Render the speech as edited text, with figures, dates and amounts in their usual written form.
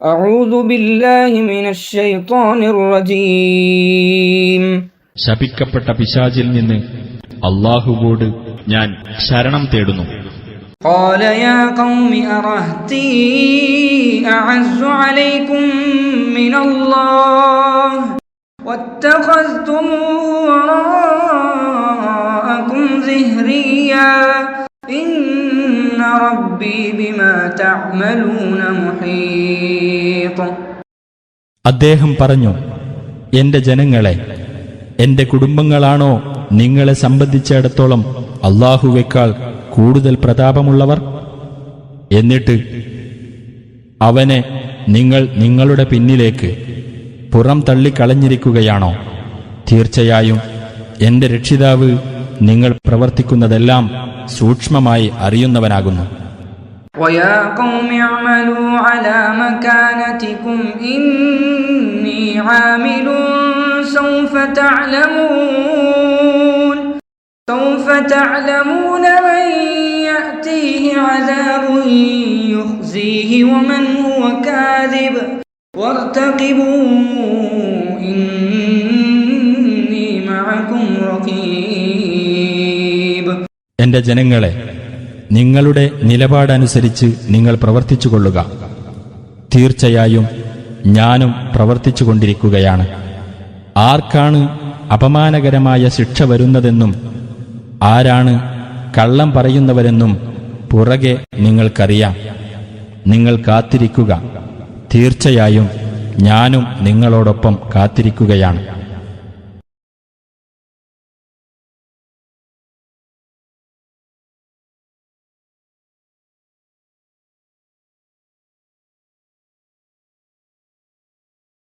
أعوذ بالله من الشيطان الرجيم. ശപിക്കപ്പെട്ട പിശാചിൽ നിന്ന് അല്ലാഹുവോട് ഞാൻ ശരണം തേടുന്നു. قال يا قوم أرهطي أعز عليكم من الله واتخذتموه وراءكم ظهريا إن ربي بما تعملون محيط. അദ്ദേഹം പറഞ്ഞു, എന്റെ ജനങ്ങളെ, എന്റെ കുടുംബങ്ങളാണോ നിങ്ങളെ സംബന്ധിച്ചിടത്തോളം അല്ലാഹുവേക്കാൾ കൂടുതൽ പ്രതാപമുള്ളവർ? എന്നിട്ട് അവനെ നിങ്ങൾ നിങ്ങളുടെ പിന്നിലേക്ക് പുറം തള്ളിക്കളഞ്ഞിരിക്കുകയാണോ? തീർച്ചയായും എന്റെ രക്ഷിതാവ് നിങ്ങൾ പ്രവർത്തിക്കുന്നതെല്ലാം സൂക്ഷ്മമായി അറിയുന്നവനാകുന്നു. وَيَا قَوْمِ اعْمَلُوا عَلَى مَكَانَتِكُمْ إِنِّي عَامِلٌ سوف تعلمون من يأتيه عذاب يخزيه ومن هو كاذب وارتقبوا إني معكم رقيب. എന്റെ ജനങ്ങളെ, നിങ്ങളുടെ നിലപാടനുസരിച്ച് നിങ്ങൾ പ്രവർത്തിച്ചുകൊള്ളുക. തീർച്ചയായും ഞാനും പ്രവർത്തിച്ചുകൊണ്ടിരിക്കുകയാണ്. ആർക്കാണ് അപമാനകരമായ ശിക്ഷ വരുന്നതെന്നും ആരാണ് കള്ളം പറയുന്നവരെന്നും പുറകെ നിങ്ങൾക്കറിയാം. നിങ്ങൾ കാത്തിരിക്കുക. തീർച്ചയായും ഞാനും നിങ്ങളോടൊപ്പം കാത്തിരിക്കുകയാണ്.